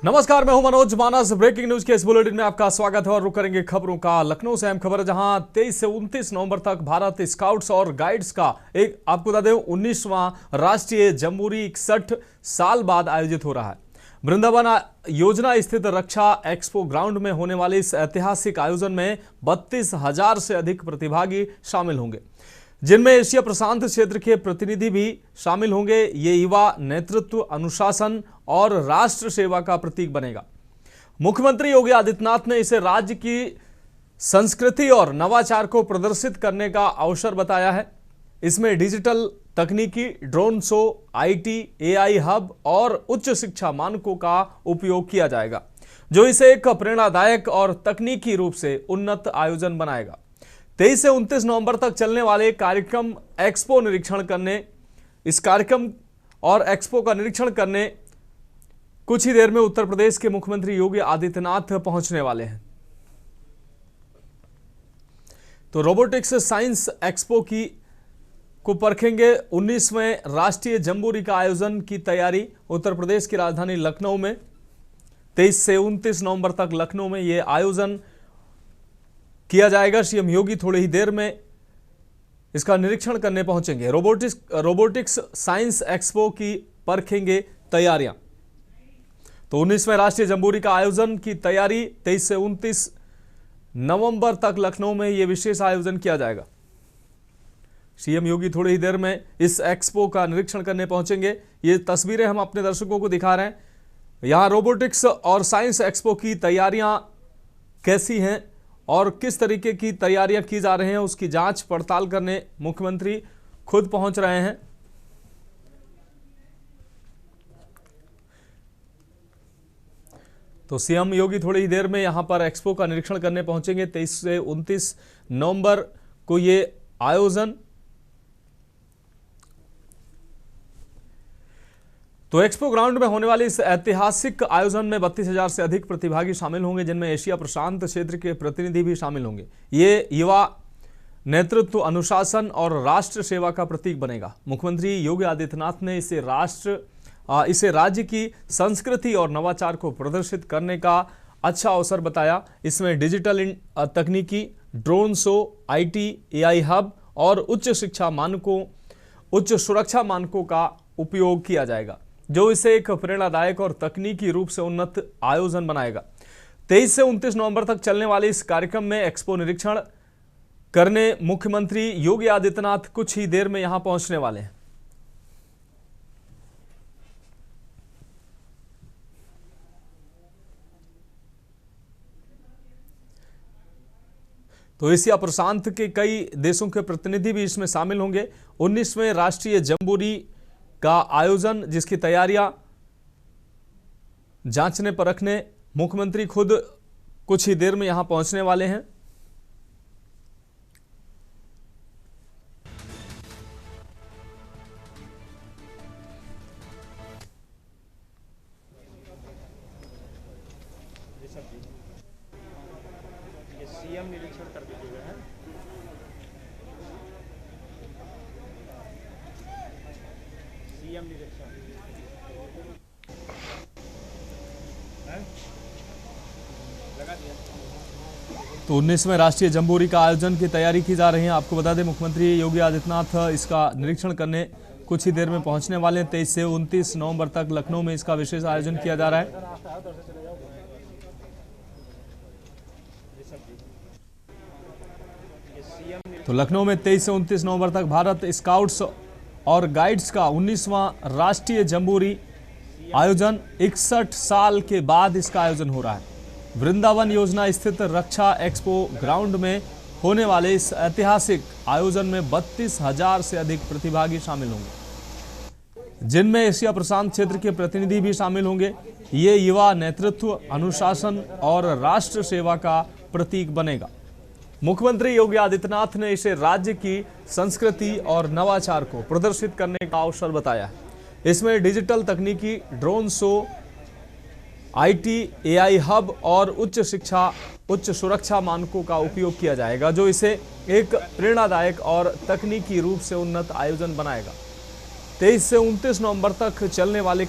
नमस्कार, मैं हूं मनोज मानस। ब्रेकिंग न्यूज के इस बुलेटिन में आपका स्वागत है और रुक करेंगे खबरों का। लखनऊ से अहम खबर है, जहां 23 से 29 नवंबर तक भारत स्काउट्स और गाइड्स का एक आपको बता दें 19वां राष्ट्रीय जम्बूरी 61 साल बाद आयोजित हो रहा है। वृंदावन योजना स्थित रक्षा एक्सपो ग्राउंड में होने वाले इस ऐतिहासिक आयोजन में 32,000 से अधिक प्रतिभागी शामिल होंगे, जिनमें एशिया प्रशांत क्षेत्र के प्रतिनिधि भी शामिल होंगे। ये युवा नेतृत्व, अनुशासन और राष्ट्र सेवा का प्रतीक बनेगा। मुख्यमंत्री योगी आदित्यनाथ ने इसे राज्य की संस्कृति और नवाचार को प्रदर्शित करने का अवसर बताया है। इसमें डिजिटल तकनीकी, drone show, IT, AI hub और उच्च शिक्षा मानकों का उपयोग किया जाएगा, जो इसे एक प्रेरणादायक और तकनीकी रूप से उन्नत आयोजन बनाएगा। 23 से 29 नवंबर तक चलने वाले कार्यक्रम एक्सपो निरीक्षण करने इस कार्यक्रम और एक्सपो का निरीक्षण करने कुछ ही देर में उत्तर प्रदेश के मुख्यमंत्री योगी आदित्यनाथ पहुंचने वाले हैं। तो रोबोटिक्स साइंस एक्सपो को परखेंगे। 19वें राष्ट्रीय जम्बूरी का आयोजन की तैयारी उत्तर प्रदेश की राजधानी लखनऊ में 23 से 29 नवंबर तक लखनऊ में यह आयोजन किया जाएगा। सीएम योगी थोड़ी ही देर में इसका निरीक्षण करने पहुंचेंगे। रोबोटिक्स साइंस एक्सपो की परखेंगे तैयारियां। तो 19वें राष्ट्रीय जम्बूरी का आयोजन की तैयारी 23 से 29 नवंबर तक लखनऊ में यह विशेष आयोजन किया जाएगा। सीएम योगी थोड़ी ही देर में इस एक्सपो का निरीक्षण करने पहुंचेंगे। ये तस्वीरें हम अपने दर्शकों को दिखा रहे हैं। यहां रोबोटिक्स और साइंस एक्सपो की तैयारियां कैसी हैं और किस तरीके की तैयारियां की जा रही हैं, उसकी जांच पड़ताल करने मुख्यमंत्री खुद पहुंच रहे हैं। तो सीएम योगी थोड़ी ही देर में यहां पर एक्सपो का निरीक्षण करने पहुंचेंगे। 23 से 29 नवंबर को ये आयोजन। तो एक्सपो ग्राउंड में होने वाले इस ऐतिहासिक आयोजन में 32,000 से अधिक प्रतिभागी शामिल होंगे, जिनमें एशिया प्रशांत क्षेत्र के प्रतिनिधि भी शामिल होंगे। ये युवा नेतृत्व, अनुशासन और राष्ट्र सेवा का प्रतीक बनेगा। मुख्यमंत्री योगी आदित्यनाथ ने इसे राज्य की संस्कृति और नवाचार को प्रदर्शित करने का अच्छा अवसर बताया। इसमें डिजिटल तकनीकी, drone show, IT, AI hub और उच्च सुरक्षा मानकों का उपयोग किया जाएगा, जो इसे एक प्रेरणादायक और तकनीकी रूप से उन्नत आयोजन बनाएगा। 23 से 29 नवंबर तक चलने वाले इस कार्यक्रम में एक्सपो निरीक्षण करने मुख्यमंत्री योगी आदित्यनाथ कुछ ही देर में यहां पहुंचने वाले हैं। तो एशिया प्रशांत के कई देशों के प्रतिनिधि भी इसमें शामिल होंगे। 19वें राष्ट्रीय जम्बूरी का आयोजन, जिसकी तैयारियां जांचने परखने मुख्यमंत्री खुद कुछ ही देर में यहां पहुंचने वाले हैं। सीएम निरीक्षण कर दीजिएगा है। सीएम निरीक्षण लगा दिया। तो 19वें राष्ट्रीय जम्बूरी का आयोजन की तैयारी की जा रही है। आपको बता दें, मुख्यमंत्री योगी आदित्यनाथ इसका निरीक्षण करने कुछ ही देर में पहुंचने वाले हैं। 23 से 29 नवंबर तक लखनऊ में इसका विशेष आयोजन किया जा रहा है। तो लखनऊ में 23 से 29 नवंबर तक भारत स्काउट्स और गाइड्स का 19वां राष्ट्रीय जम्बूरी आयोजन, 61 साल के बाद इसका आयोजन हो रहा है। वृंदावन योजना स्थित रक्षा एक्सपो ग्राउंड में होने वाले इस ऐतिहासिक आयोजन में 32,000 से अधिक प्रतिभागी शामिल होंगे, जिनमें एशिया प्रशांत क्षेत्र के प्रतिनिधि भी शामिल होंगे। ये युवा नेतृत्व, अनुशासन और राष्ट्र सेवा का प्रतीक बनेगा। मुख्यमंत्री योगी आदित्यनाथ ने इसे राज्य की संस्कृति और नवाचार को प्रदर्शित करने का अवसर बताया है। इसमें डिजिटल तकनीकी, drone show, IT, AI hub और उच्च सुरक्षा मानकों का उपयोग किया जाएगा, जो इसे एक प्रेरणादायक और तकनीकी रूप से उन्नत आयोजन बनाएगा। 23 से 29 नवंबर तक चलने वाले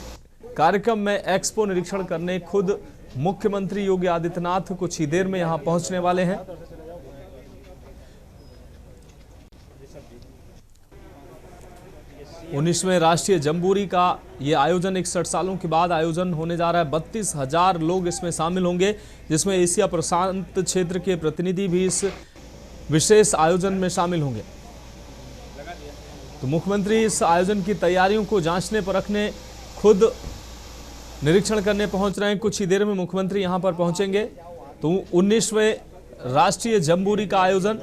कार्यक्रम में एक्सपो निरीक्षण करने खुद मुख्यमंत्री योगी आदित्यनाथ कुछ ही देर में यहां पहुंचने वाले हैं। 19वें राष्ट्रीय जम्बूरी का ये आयोजन 61 सालों के बाद आयोजन होने जा रहा है। 32,000 लोग इसमें शामिल होंगे, जिसमें एशिया प्रशांत क्षेत्र के प्रतिनिधि भी इस विशेष आयोजन में शामिल होंगे। तो मुख्यमंत्री इस आयोजन की तैयारियों को जांचने परखने खुद निरीक्षण करने पहुंच रहे हैं। कुछ ही देर में मुख्यमंत्री यहां पर पहुंचेंगे। तो 19वें राष्ट्रीय जम्बूरी का आयोजन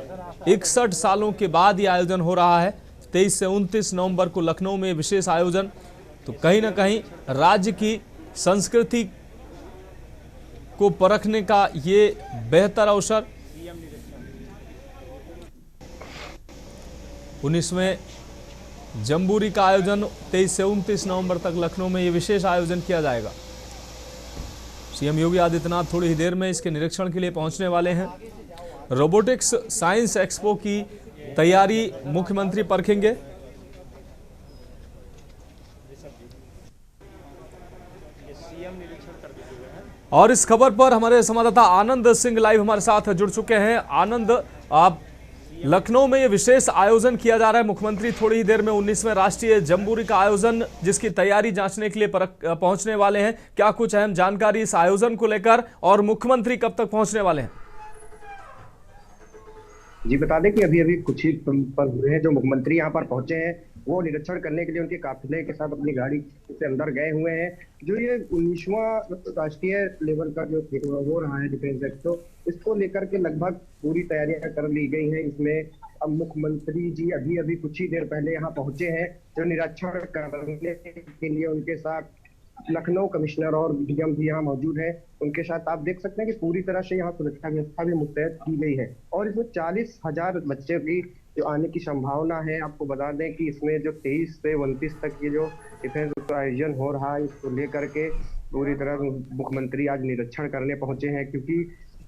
61 सालों के बाद ये आयोजन हो रहा है। 23 से 29 नवंबर को लखनऊ में विशेष आयोजन। तो कहीं ना कहीं राज्य की संस्कृति को परखने का ये बेहतर अवसर। 19वें जम्बूरी का आयोजन 23 से 29 नवंबर तक लखनऊ में ये विशेष आयोजन किया जाएगा। सीएम योगी आदित्यनाथ थोड़ी ही देर में इसके निरीक्षण के लिए पहुंचने वाले हैं। रोबोटिक्स साइंस एक्सपो की तैयारी मुख्यमंत्री परखेंगे। और इस खबर पर हमारे संवाददाता आनंद सिंह लाइव हमारे साथ जुड़ चुके हैं। आनंद, आप लखनऊ में ये विशेष आयोजन किया जा रहा है। मुख्यमंत्री थोड़ी ही देर में 19वें राष्ट्रीय जम्बूरी का आयोजन जिसकी तैयारी जांचने के लिए पहुंचने वाले हैं। क्या कुछ अहम जानकारी इस आयोजन को लेकर और मुख्यमंत्री कब तक पहुंचने वाले हैं? जी बता दें कि अभी अभी कुछ ही पल हुए हैं जो मुख्यमंत्री यहाँ पर पहुंचे हैं, वो निरीक्षण करने के लिए उनके काफिले के साथ अपनी गाड़ी से अंदर गए हुए हैं। जो ये 19वां राष्ट्रीय लेवल का जो हो रहा है डिफेंस एक्सपो, इसको लेकर के लगभग पूरी तैयारियां कर ली गई हैं। इसमें अब मुख्यमंत्री जी अभी अभी कुछ ही देर पहले यहाँ पहुंचे हैं, जो निरीक्षण करने के लिए उनके साथ लखनऊ कमिश्नर और डीएम भी यहाँ मौजूद है। उनके साथ आप देख सकते हैं कि पूरी तरह से यहाँ सुरक्षा व्यवस्था भी मुस्तैद की गई है और इसमें 40,000 बच्चे की जो आने की संभावना है। आपको बता दें कि इसमें जो 23 से 29 तक ये जो डिफेंस आयोजन हो रहा है, इसको लेकर के पूरी तरह मुख्यमंत्री आज निरीक्षण करने पहुंचे हैं, क्योंकि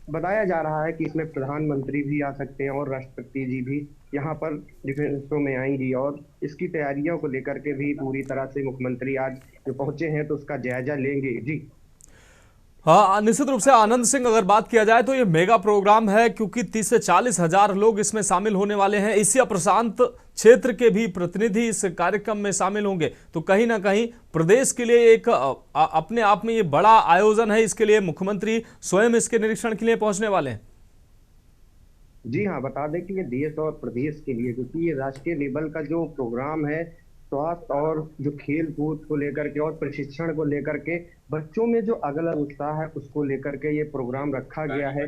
बताया जा रहा है कि इसमें प्रधानमंत्री भी आ सकते हैं और राष्ट्रपति जी भी यहाँ पर डिफेंस में आएंगी और इसकी तैयारियों को लेकर के भी पूरी तरह से मुख्यमंत्री आज जो पहुंचे हैं तो उसका जायजा लेंगे। जी हाँ, निश्चित रूप से आनंद सिंह, अगर बात किया जाए तो ये मेगा प्रोग्राम है, क्योंकि 30 से 40 हजार लोग इसमें शामिल होने वाले हैं। एशिया प्रशांत क्षेत्र के भी प्रतिनिधि इस कार्यक्रम में शामिल होंगे। तो कहीं ना कहीं प्रदेश के लिए एक अपने आप में ये बड़ा आयोजन है। इसके लिए मुख्यमंत्री स्वयं इसके निरीक्षण के लिए पहुंचने वाले हैं। जी हाँ, बता दें कि ये देश और प्रदेश के लिए, क्योंकि ये राष्ट्रीय लेवल का जो प्रोग्राम है, स्वास्थ्य और जो खेल कूद को लेकर के और प्रशिक्षण को लेकर के बच्चों में जो अलग उत्साह है उसको लेकर के ये प्रोग्राम रखा गया है।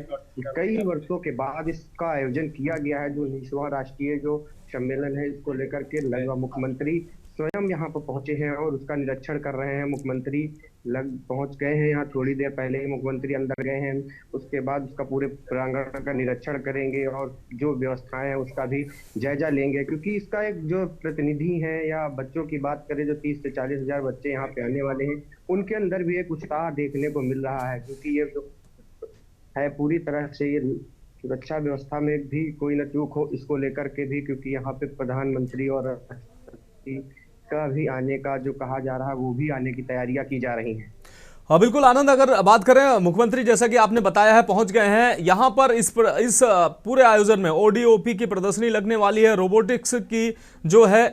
कई वर्षों के बाद इसका आयोजन किया गया है। जो 19वां राष्ट्रीय जो सम्मेलन है, इसको लेकर के मुख्यमंत्री स्वयं यहाँ पर पहुंचे हैं और उसका निरीक्षण कर रहे हैं। मुख्यमंत्री पहुंच गए हैं यहाँ, थोड़ी देर पहले ही मुख्यमंत्री अंदर गए हैं। उसके बाद उसका पूरे प्रांगण का निरीक्षण करेंगे और जो व्यवस्थाएं हैं उसका भी जायजा लेंगे, क्योंकि इसका एक जो प्रतिनिधि है या बच्चों की बात करें, जो 30 से 40 हजार बच्चे यहाँ पे आने वाले हैं, उनके अंदर भी एक उत्साह देखने को मिल रहा है, क्योंकि ये जो है पूरी तरह से ये सुरक्षा व्यवस्था में भी कोई न चूक हो इसको लेकर के भी, क्योंकि यहाँ पे प्रधानमंत्री और का भी आने का जो कहा जा रहा है वो भी आने की तैयारियां की जा रही हैं। हाँ बिल्कुल आनंद, अगर बात करें मुख्यमंत्री जैसा कि आपने बताया है पहुंच गए हैं यहाँ पर। इस पूरे आयोजन में ओडीओपी की प्रदर्शनी लगने वाली है, रोबोटिक्स की जो है,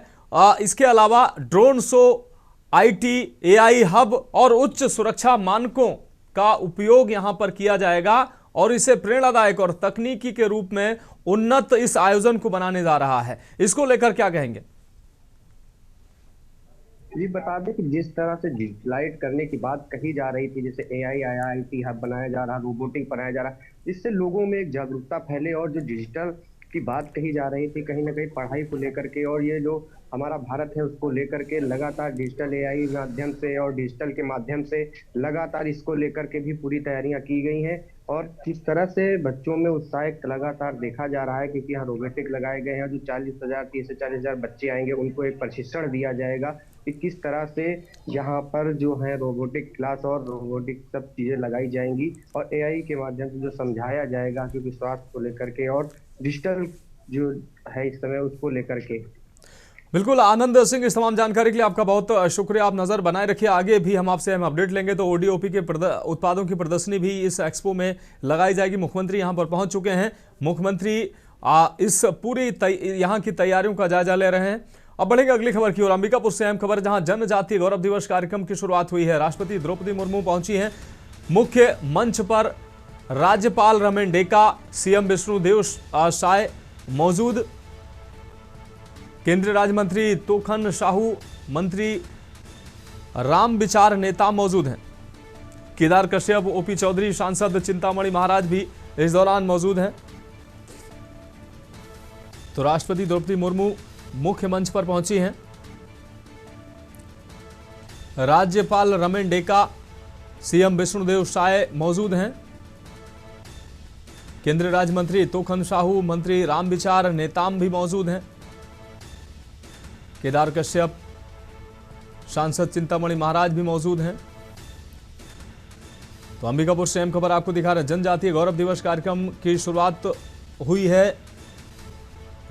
इसके अलावा drone show, IT, AI hub और उच्च सुरक्षा मानकों का उपयोग यहाँ पर किया जाएगा और इसे प्रेरणादायक और तकनीकी के रूप में उन्नत इस आयोजन को बनाने जा रहा है। इसको लेकर क्या कहेंगे? जी बता दें कि जिस तरह से डिजिटलाइट करने की बात कही जा रही थी, जैसे एआई आया, आईटी हब बनाया जा रहा, रोबोटिक बनाया जा रहा, इससे लोगों में एक जागरूकता फैले और जो डिजिटल की बात कही जा रही थी कहीं ना कहीं पढ़ाई को लेकर के, और ये जो हमारा भारत है उसको लेकर के लगातार डिजिटल एआई माध्यम से और डिजिटल के माध्यम से लगातार इसको लेकर के भी पूरी तैयारियां की गई हैं। और किस तरह से बच्चों में उत्साह लगातार देखा जा रहा है, क्योंकि यहाँ रोबोटिक लगाए गए हैं। जो 30 से 40 हजार बच्चे आएंगे उनको एक प्रशिक्षण दिया जाएगा कि किस तरह से यहाँ पर जो है रोबोटिक क्लास और रोबोटिक सब चीजें लगाई जाएंगी और एआई के माध्यम से जो समझाया जाएगा, क्योंकि स्वास्थ्य को लेकर के और डिजिटल जो है इस समय उसको लेकर के। बिल्कुल आनंद सिंह, इस तमाम जानकारी के लिए आपका बहुत शुक्रिया। आप नजर बनाए रखिए, आगे भी हम आपसे अपडेट लेंगे। तो ओडीओपी के उत्पादों की प्रदर्शनी भी इस एक्सपो में लगाई जाएगी। मुख्यमंत्री यहां पर पहुंच चुके हैं। मुख्यमंत्री इस पूरी यहां की तैयारियों का जायजा ले रहे हैं। अब बढ़ेंगे अगली खबर की ओर। अंबिकापुर से अहम खबर, जहां जनजातीय गौरव दिवस कार्यक्रम की शुरुआत हुई है। राष्ट्रपति द्रौपदी मुर्मू पहुंची हैं। मुख्य मंच पर राज्यपाल रमेन डेका, सीएम विष्णुदेव साय मौजूद, केंद्रीय राज्य मंत्री तोखन साहू, मंत्री राम विचार नेताम मौजूद हैं। केदार कश्यप, ओपी चौधरी, सांसद चिंतामणि महाराज भी इस दौरान मौजूद हैं। तो राष्ट्रपति द्रौपदी मुर्मू मुख्य मंच पर पहुंची हैं। राज्यपाल रमेन डेका, सीएम विष्णुदेव साय मौजूद हैं। केंद्रीय राज्य मंत्री तोखन साहू, मंत्री राम विचार नेताम भी मौजूद हैं। केदार कश्यप, सांसद चिंतामणि महाराज भी मौजूद हैं। तो अंबिकापुर से अहम खबर आपको दिखा रहे हैं। जनजातीय गौरव दिवस कार्यक्रम की शुरुआत हुई है।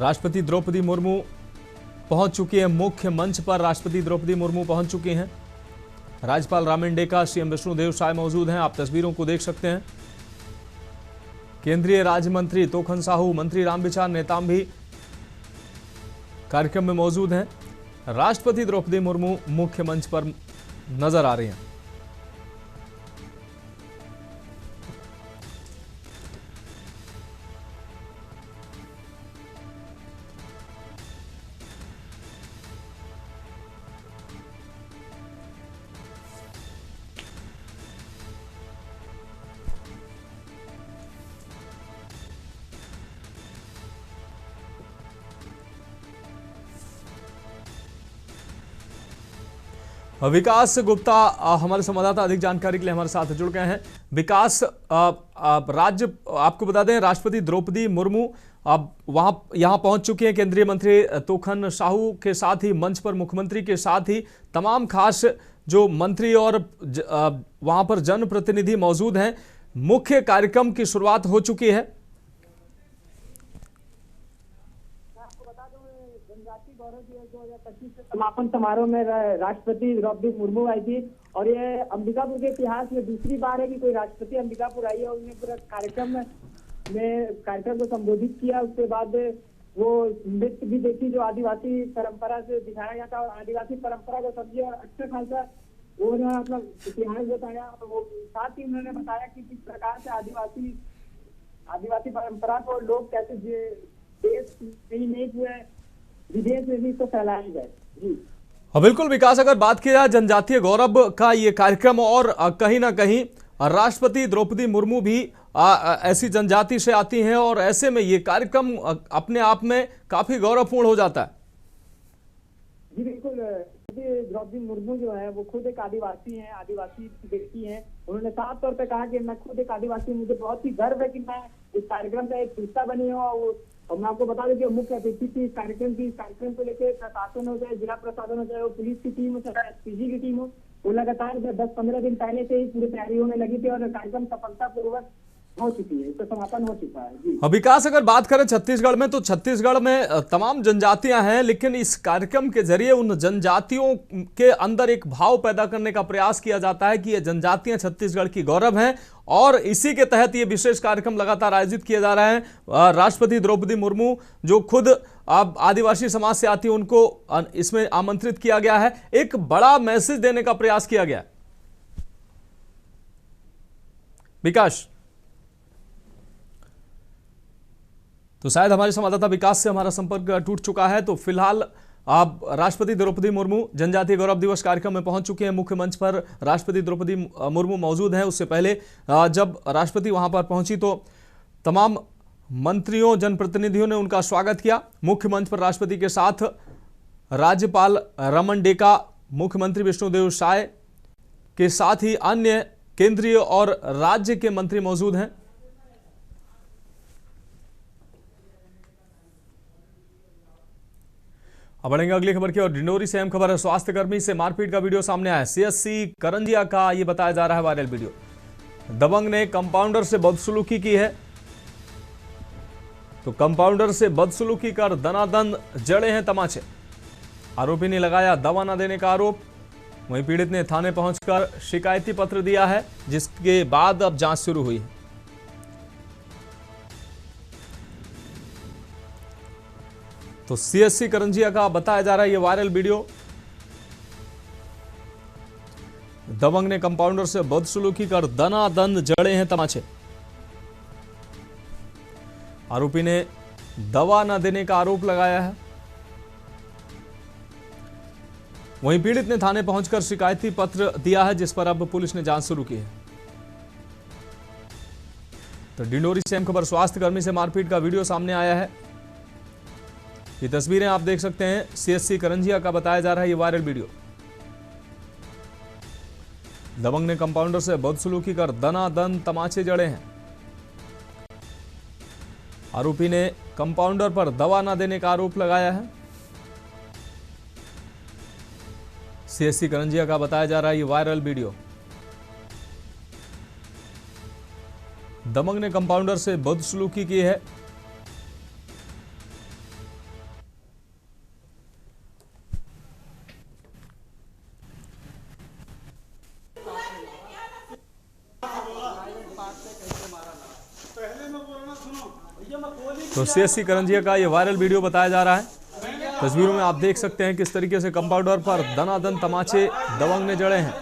राष्ट्रपति द्रौपदी मुर्मू पहुंच चुकी है मुख्य मंच पर। राष्ट्रपति द्रौपदी मुर्मू पहुंच चुकी हैं। राज्यपाल रामेन डेका, सीएम विष्णुदेव साय मौजूद हैं। आप तस्वीरों को देख सकते हैं। केंद्रीय राज्य मंत्री तोखन साहू, मंत्री रामविचार नेताम भी कार्यक्रम में मौजूद हैं। राष्ट्रपति द्रौपदी मुर्मू मुख्य मंच पर नजर आ रही हैं। विकास गुप्ता हमारे संवाददाता अधिक जानकारी के लिए हमारे साथ जुड़ गए हैं। विकास, राज्य आपको बता दें, राष्ट्रपति द्रौपदी मुर्मू अब यहां पहुंच चुके हैं। केंद्रीय मंत्री तोखन साहू के साथ ही मंच पर मुख्यमंत्री के साथ ही तमाम खास जो मंत्री और वहां पर जनप्रतिनिधि मौजूद हैं। मुख्य कार्यक्रम की शुरुआत हो चुकी है। जनजातीय गौरव दिवस 2025 के समापन समारोह में राष्ट्रपति द्रौपदी मुर्मू आई थी और ये अंबिकापुर के इतिहास में दूसरी बार है कि कोई राष्ट्रपति अंबिकापुर आई है। उन्होंने पूरा कार्यक्रम को संबोधित किया। उसके बाद वो नृत्य भी देखी जो आदिवासी परंपरा से दिखाया गया था और आदिवासी परंपरा को समझे अच्छा खासा उन्होंने अपना इतिहास बताया। और वो साथ ही उन्होंने बताया कि किस प्रकार से आदिवासी परंपरा को लोग कैसे देश में ही नहीं हुए विदेश में भी इसको फैलाया जाए। जी हाँ, बिल्कुल विकास, अगर बात की जाए जनजातीय गौरव का ये कार्यक्रम और कहीं ना कहीं राष्ट्रपति द्रौपदी मुर्मू भी ऐसी जनजाति से आती हैं और ऐसे में ये कार्यक्रम अपने आप में काफी गौरवपूर्ण हो जाता है। जी बिल्कुल, द्रौपदी मुर्मू जो है वो खुद एक आदिवासी हैं, आदिवासी व्यक्ति हैं। उन्होंने साफ तौर पे कहा कि मैं खुद एक आदिवासी, मुझे बहुत ही गर्व है कि मैं इस कार्यक्रम का एक हिस्सा बनी हूँ। और मैं आपको बता दूं कि मुख्य अतिथि थी इस कार्यक्रम को लेकर प्रशासन हो चाहे जिला प्रशासन हो चाहे वो पुलिस की टीम हो चाहे एसपीजी की टीम हो, वो लगातार 10-15 दिन पहले से ही पूरी तैयारियों में लगी थी और कार्यक्रम सफलतापूर्वक हो चुकी है, तो समापन हो चुका है। जी विकास, अगर बात करें छत्तीसगढ़ में, तो छत्तीसगढ़ में तमाम जनजातियां हैं, लेकिन इस कार्यक्रम के जरिए उन जनजातियों के अंदर एक भाव पैदा करने का प्रयास किया जाता है कि ये जनजातियां छत्तीसगढ़ की गौरव हैं और इसी के तहत ये विशेष कार्यक्रम लगातार आयोजित किया जा रहा है। राष्ट्रपति द्रौपदी मुर्मू जो खुद अब आदिवासी समाज से आती है, उनको इसमें आमंत्रित किया गया है। एक बड़ा मैसेज देने का प्रयास किया गया। विकास, तो शायद हमारे संवाददाता विकास से हमारा संपर्क टूट चुका है। तो फिलहाल आप राष्ट्रपति द्रौपदी मुर्मू जनजातीय गौरव दिवस कार्यक्रम में पहुंच चुके हैं। मुख्य मंच पर राष्ट्रपति द्रौपदी मुर्मू मौजूद हैं। उससे पहले जब राष्ट्रपति वहां पर पहुंची तो तमाम मंत्रियों, जनप्रतिनिधियों ने उनका स्वागत किया। मुख्य मंच पर राष्ट्रपति के साथ राज्यपाल रमन डेका, मुख्यमंत्री विष्णुदेव साय के साथ ही अन्य केंद्रीय और राज्य के मंत्री मौजूद हैं। अब बढ़ेंगे अगली खबर की और। डिंडोरी से अहम खबर है। स्वास्थ्य कर्मी से मारपीट का वीडियो सामने आया। सीएससी करंजिया का ये बताया जा रहा है वायरल वीडियो। दबंग ने कंपाउंडर से बदसलूकी की है। तो कंपाउंडर से बदसलूकी कर दनादन जड़े हैं तमाचे। आरोपी ने लगाया दवा न देने का आरोप। वहीं पीड़ित ने थाने पहुंचकर शिकायती पत्र दिया है, जिसके बाद अब जांच शुरू हुई है। तो सीएससी करंजिया का बताया जा रहा है ये वायरल वीडियो। दबंग ने कंपाउंडर से बदसलूकी कर दनादन जड़े हैं तमाचे। आरोपी ने दवा न देने का आरोप लगाया है। वहीं पीड़ित ने थाने पहुंचकर शिकायती पत्र दिया है, जिस पर अब पुलिस ने जांच शुरू की है। तो डिंडोरी से अहम खबर, स्वास्थ्य कर्मी से मारपीट का वीडियो सामने आया है। ये तस्वीरें आप देख सकते हैं। सीएससी करंजिया का बताया जा रहा है ये वायरल वीडियो। दबंग ने कंपाउंडर से बदसलूकी कर दनादन तमाचे जड़े हैं। आरोपी ने कंपाउंडर पर दवा न देने का आरोप लगाया है। सीएससी करंजिया का बताया जा रहा है ये वायरल वीडियो। दबंग ने कंपाउंडर से बदसलूकी की है। तो सीएससी करंजिया का ये वायरल वीडियो बताया जा रहा है। तस्वीरों में आप देख सकते हैं किस तरीके से कंपाउंडर पर दनादन तमाचे दबंग ने जड़े हैं।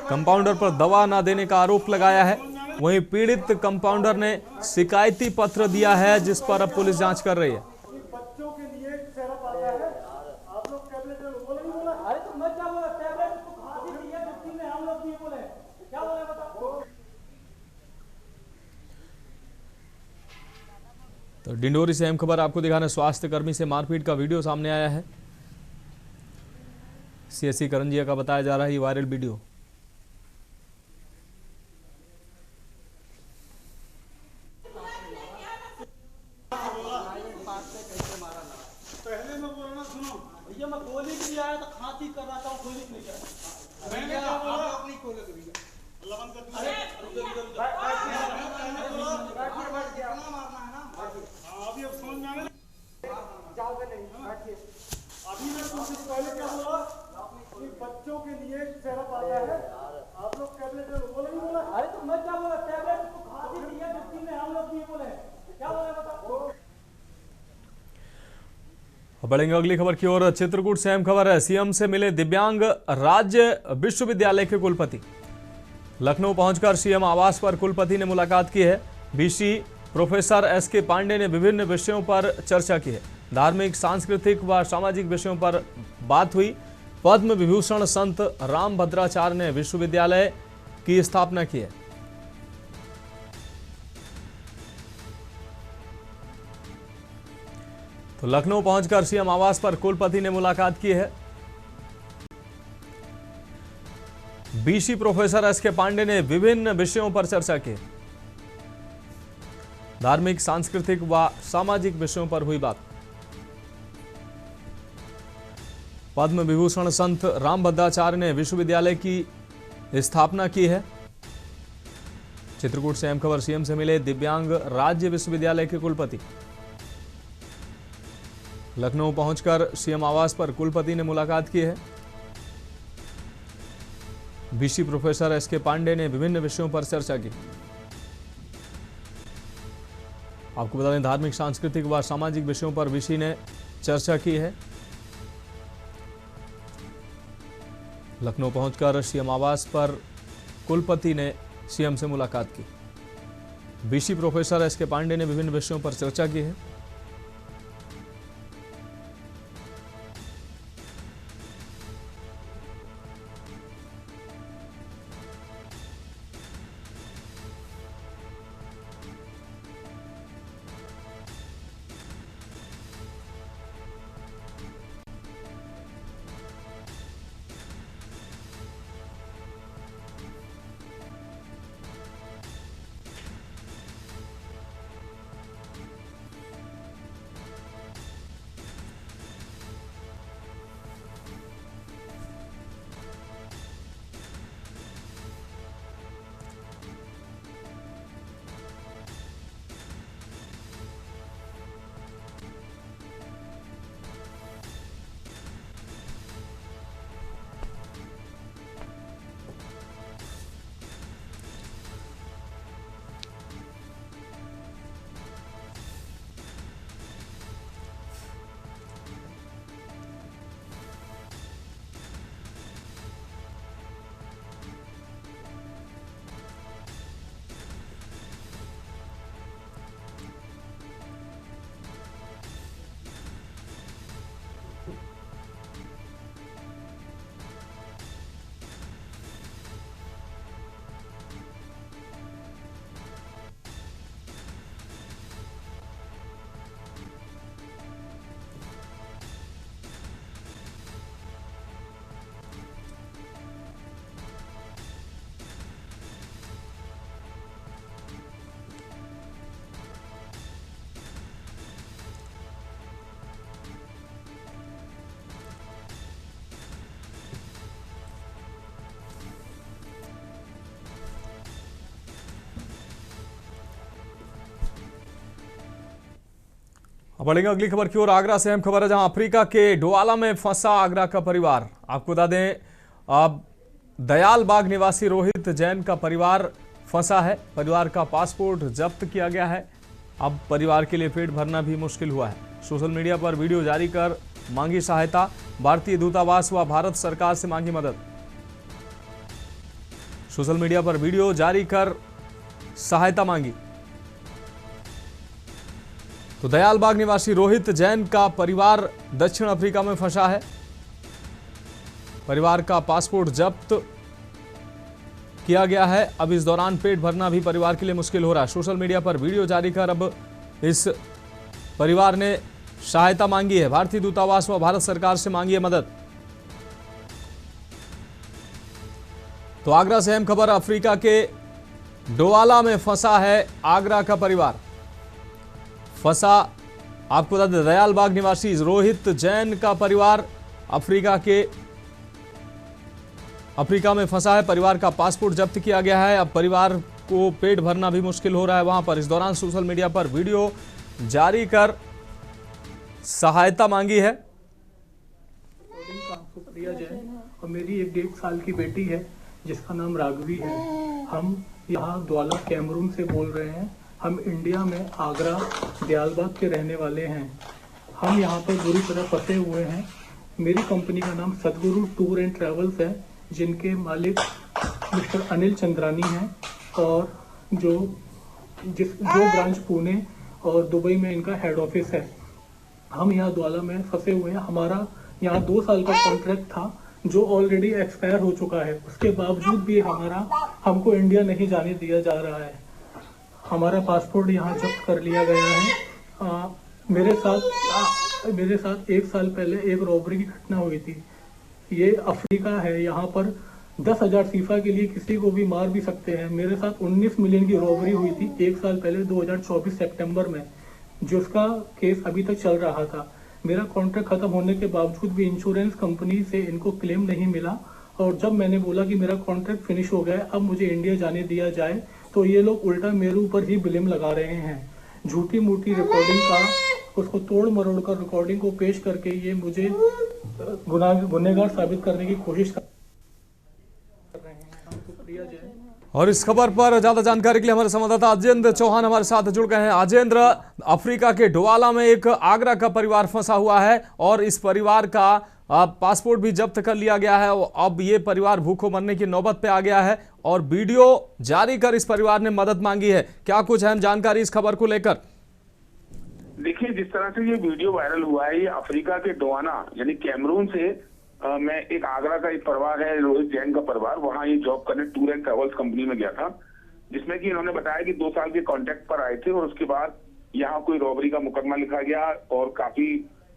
कंपाउंडर पर दवा न देने का आरोप लगाया है। वहीं पीड़ित कंपाउंडर ने शिकायती पत्र दिया है, जिस पर अब पुलिस जांच कर रही है। बच्चों के लिए सिरप आता है, आप लोग टैबलेट बोला नहीं बोला? अरे तो मैं क्या बोला, टैबलेट तो खा दी है, जबकि में हम लोग नहीं बोले, क्या बोले बताओ। तो डिंडोरी से अहम खबर आपको दिखाना, स्वास्थ्य कर्मी से मारपीट का वीडियो सामने आया है। सीएससी करंजिया का बताया जा रहा है ये वायरल वीडियो। पहले मैं बोलना सुनो भैया, मैं गोली के लिए आया था, खांसी कर रहा था, गोली नहीं कर। मैंने क्या बोला? अपनी खोले तो भैया लवन का दूसरा मारना है ना। हाँ अभी अब समझ में आ गया। जाओगे नहीं, बैठिए। अभी मैं तुमसे पहले क्या बोला कि बच्चों के लिए सिरप आता है, आप लोग टैबलेट बोला नहीं बोला? अरे तो मैं क्या बोला, टैबलेट तो खा दी है, जबकि में हम लोग नहीं बोले, क्या बोले बताओ। बढ़ेंगे अगली खबर की ओर। चित्रकूट से अहम खबर है, सीएम से मिले दिव्यांग राज्य विश्वविद्यालय के कुलपति। लखनऊ पहुंचकर सीएम आवास पर कुलपति ने मुलाकात की है। बीसी प्रोफेसर एसके पांडे ने विभिन्न विषयों पर चर्चा की है। धार्मिक, सांस्कृतिक व सामाजिक विषयों पर बात हुई। पद्म विभूषण संत रामभद्राचार्य ने विश्वविद्यालय की स्थापना की है। तो लखनऊ पहुंचकर सीएम आवास पर कुलपति ने मुलाकात की है। बीसी प्रोफेसर एसके पांडे ने विभिन्न विषयों पर चर्चा की। धार्मिक, सांस्कृतिक व सामाजिक विषयों पर हुई बात। पद्म विभूषण संत रामभद्राचार्य ने विश्वविद्यालय की स्थापना की है। चित्रकूट से अहम खबर, सीएम से मिले दिव्यांग राज्य विश्वविद्यालय के कुलपति। लखनऊ पहुंचकर सीएम आवास पर कुलपति ने मुलाकात की है। बीसी प्रोफेसर एसके पांडे ने विभिन्न विषयों पर चर्चा की। आपको बता दें, धार्मिक, सांस्कृतिक व सामाजिक विषयों पर बीसी ने चर्चा की है। लखनऊ पहुंचकर सीएम आवास पर कुलपति ने सीएम से मुलाकात की। बीसी प्रोफेसर एसके पांडे ने विभिन्न विषयों पर चर्चा की है। अब बढ़ेंगे अगली खबर की ओर। आगरा से अहम खबर है, जहां अफ्रीका के डोआला में फंसा आगरा का परिवार। आपको बता दें, अब दयाल बाग निवासी रोहित जैन का परिवार फंसा है। परिवार का पासपोर्ट जब्त किया गया है। अब परिवार के लिए पेट भरना भी मुश्किल हुआ है। सोशल मीडिया पर वीडियो जारी कर मांगी सहायता। भारतीय दूतावास व भारत सरकार से मांगी मदद। सोशल मीडिया पर वीडियो जारी कर सहायता मांगी। तो दयाल बाग निवासी रोहित जैन का परिवार दक्षिण अफ्रीका में फंसा है। परिवार का पासपोर्ट जब्त किया गया है। अब इस दौरान पेट भरना भी परिवार के लिए मुश्किल हो रहा है। सोशल मीडिया पर वीडियो जारी कर अब इस परिवार ने सहायता मांगी है। भारतीय दूतावास व भारत सरकार से मांगी है मदद। तो आगरा से अहम खबर, अफ्रीका के डोआला में फंसा है आगरा का परिवार। फंसा, आपको बता दें, दयाल बाग निवासी रोहित जैन का परिवार अफ्रीका में फंसा है। परिवार का पासपोर्ट जब्त किया गया है। अब परिवार को पेट भरना भी मुश्किल हो रहा है वहां पर। इस दौरान सोशल मीडिया पर वीडियो जारी कर सहायता मांगी है। सुप्रिया जैन और मेरी एक 1.5 साल की बेटी है जिसका नाम राघवी है। हम यहाँ डोआला कैमरून से बोल रहे हैं। हम इंडिया में आगरा दयालबाग के रहने वाले हैं। हम यहाँ पर बुरी तरह फंसे हुए हैं। मेरी कंपनी का नाम सदगुरु टूर एंड ट्रैवल्स है, जिनके मालिक मिस्टर अनिल चंद्रानी हैं और जो ब्रांच पुणे और दुबई में इनका हेड ऑफिस है। हम यहाँ डोआला में फंसे हुए हैं। हमारा यहाँ 2 साल का कॉन्ट्रैक्ट था जो ऑलरेडी एक्सपायर हो चुका है। उसके बावजूद भी हमको इंडिया नहीं जाने दिया जा रहा है। हमारा पासपोर्ट यहाँ जब्त कर लिया गया है। मेरे साथ 1 साल पहले एक रॉबरी की घटना हुई थी। ये अफ्रीका है, यहाँ पर 10,000 फीफा के लिए किसी को भी मार भी सकते हैं। मेरे साथ 19 मिलियन की रॉबरी हुई थी 1 साल पहले 2024 सितंबर में, जिसका केस अभी तक चल रहा था। मेरा कॉन्ट्रैक्ट खत्म होने के बावजूद भी इंश्योरेंस कंपनी से इनको क्लेम नहीं मिला। और जब मैंने बोला कि मेरा कॉन्ट्रैक्ट फिनिश हो गया है, अब मुझे इंडिया जाने दिया जाए, तो ये लोग उल्टा मेरे ऊपर ही ब्लेम लगा रहे हैं। झूठी मूठी रिकॉर्डिंग का, उसको तोड़ मरोड़ कर रिकॉर्डिंग को पेश करके ये मुझे गुनहगार साबित करने की कोशिश कर रहे हैं। हम सुप्रिया जैन। और इस खबर पर ज्यादा जानकारी के लिए हमारे संवाददाता अजेंद्र चौहान हमारे साथ जुड़ गए हैं। अजेंद्र, अफ्रीका के डोआला में एक आगरा का परिवार फंसा हुआ है और इस परिवार का पासपोर्ट भी जब्त कर लिया गया है। अब ये परिवार भूखों मरने की नौबत पे आ गया है और वीडियो जारी कर इस परिवार ने मदद मांगी है। क्या कुछ अहम जानकारी इस खबर को लेकर? देखिए, जिस तरह से ये वीडियो वायरल हुआ है, ये अफ्रीका के डोआना यानी कैमरून से मैं एक आगरा का एक परिवार है, रोहित जैन का परिवार, वहाँ ये जॉब करने टूर एंड ट्रैवल्स कंपनी में गया था, जिसमें कि इन्होंने बताया कि 2 साल के कॉन्ट्रैक्ट पर आए थे और उसके बाद यहाँ कोई रॉबरी का मुकदमा लिखा गया और काफी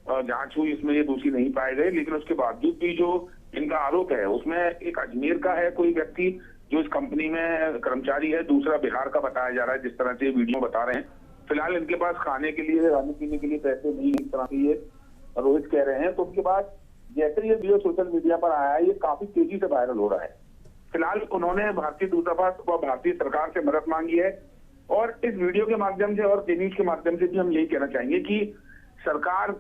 जांच हुई, इसमें ये दोषी नहीं पाए गए। लेकिन उसके बावजूद भी जो इनका आरोप है उसमें एक अजमेर का है कोई व्यक्ति जो इस कंपनी में कर्मचारी है, दूसरा बिहार का बताया जा रहा है, जिस तरह से वीडियो बता रहे हैं। फिलहाल इनके पास खाने के लिए, रहने पीने के लिए पैसे नहीं, इस तरह से ये रोहित कह रहे हैं। तो उसके बाद जैसे ये वीडियो सोशल मीडिया पर आया है, ये काफी तेजी से वायरल हो रहा है। फिलहाल उन्होंने भारतीय दूतावास व भारतीय सरकार से मदद मांगी है और इस वीडियो के माध्यम से और न्यूज के माध्यम से भी हम यही कहना चाहेंगे कि सरकार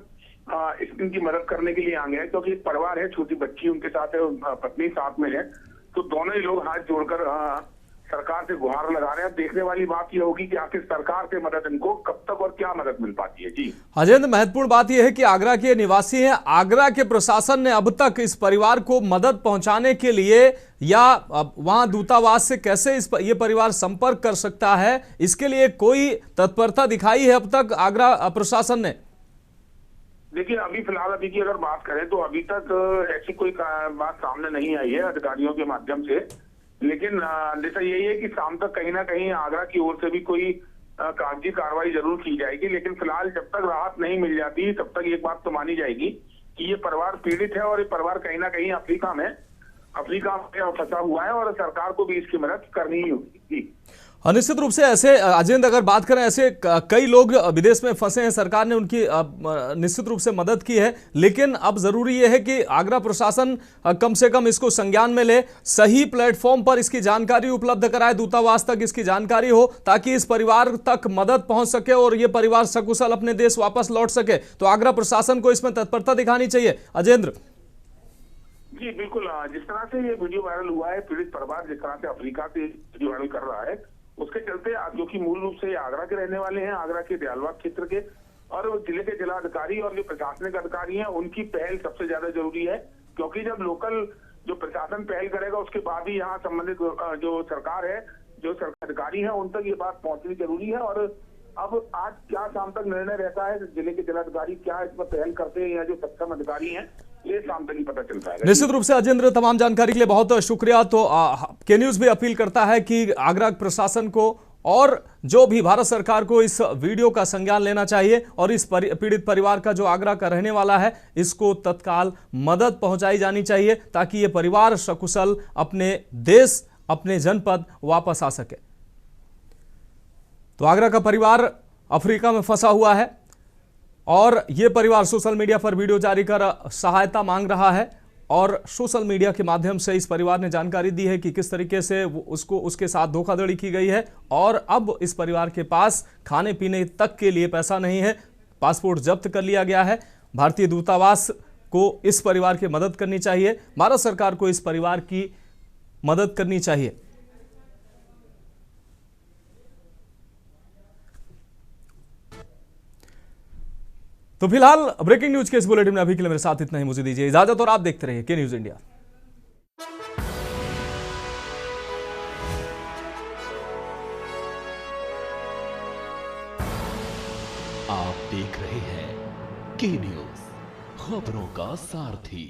इनकी मदद करने के लिए आगे है, क्योंकि एक परिवार है, छोटी बच्ची उनके साथ है, पत्नी साथ में है, तो दोनों ही लोग हाथ जोड़कर सरकार से गुहार लगा रहे हैं। देखने वाली बात यह होगी कि आखिर सरकार से मदद इनको कब तक और क्या मदद मिल पाती है। जी अजेंद्र, महत्वपूर्ण बात यह है कि आगरा के निवासी हैं। आगरा के प्रशासन ने अब तक इस परिवार को मदद पहुंचाने के लिए या वहां दूतावास से कैसे ये परिवार संपर्क कर सकता है, इसके लिए कोई तत्परता दिखाई है अब तक आगरा प्रशासन ने? देखिए, अभी की अगर बात करें तो अभी तक ऐसी कोई बात सामने नहीं आई है अधिकारियों के माध्यम से। लेकिन जैसा यही है कि शाम तक कहीं ना कहीं आगरा की ओर से भी कोई कागजी कार्रवाई जरूर की जाएगी। लेकिन फिलहाल जब तक राहत नहीं मिल जाती तब तक एक बात तो मानी जाएगी कि ये परिवार पीड़ित है और ये परिवार कहीं ना कहीं अफ्रीका में फंसा हुआ है और सरकार को भी इसकी मदद करनी ही होगी। निश्चित रूप से ऐसे अजेंद्र, अगर बात करें, ऐसे कई लोग विदेश में फंसे हैं, सरकार ने उनकी निश्चित रूप से मदद की है, लेकिन अब जरूरी यह है कि आगरा प्रशासन कम से कम इसको संज्ञान में ले, सही प्लेटफॉर्म पर इसकी जानकारी उपलब्ध कराए, दूतावास तक इसकी जानकारी हो, ताकि इस परिवार तक मदद पहुंच सके और ये परिवार सकुशल अपने देश वापस लौट सके। तो आगरा प्रशासन को इसमें तत्परता दिखानी चाहिए। अजेंद्र जी बिल्कुल, जिस तरह से ये वीडियो वायरल हुआ है, पीड़ित परिवार जिस तरह से अफ्रीका से वीडियो वायरल कर रहा है, उसके चलते जो कि मूल रूप से आगरा के रहने वाले हैं, आगरा के दयालबाग क्षेत्र के, और जिले के जिलाधिकारी और जो प्रशासनिक अधिकारी हैं, उनकी पहल सबसे ज्यादा जरूरी है। क्योंकि जब लोकल जो प्रशासन पहल करेगा, उसके बाद ही यहाँ संबंधित जो सरकार है, जो सरकार अधिकारी है, उन तक ये बात पहुंचनी जरूरी है। और अब आज क्या शाम तक निर्णय रहता है, जिले के जिलाधिकारी क्या इसमें पहल करते हैं या जो सक्षम अधिकारी हैं, ये शाम तक ही पता चलता है। निश्चित रूप से अजेंद्र, तमाम जानकारी के लिए बहुत शुक्रिया। तो के न्यूज भी अपील करता है कि आगरा प्रशासन को और जो भी भारत सरकार को इस वीडियो का संज्ञान लेना चाहिए और इस पीड़ित परिवार का जो आगरा का रहने वाला है, इसको तत्काल मदद पहुंचाई जानी चाहिए, ताकि ये परिवार सकुशल अपने देश, अपने जनपद वापस आ सके। तो आगरा का परिवार अफ्रीका में फंसा हुआ है और यह परिवार सोशल मीडिया पर वीडियो जारी कर सहायता मांग रहा है, और सोशल मीडिया के माध्यम से इस परिवार ने जानकारी दी है कि किस तरीके से उसके साथ धोखाधड़ी की गई है, और अब इस परिवार के पास खाने पीने तक के लिए पैसा नहीं है। पासपोर्ट जब्त कर लिया गया है। भारतीय दूतावास को इस परिवार की मदद करनी चाहिए, भारत सरकार को इस परिवार की मदद करनी चाहिए। तो फिलहाल ब्रेकिंग न्यूज के इस बुलेटिन में अभी के लिए मेरे साथ इतना ही। मुझे दीजिए इजाजत और आप देखते रहिए के न्यूज इंडिया। आप देख रहे हैं के न्यूज, खबरों का सारथी।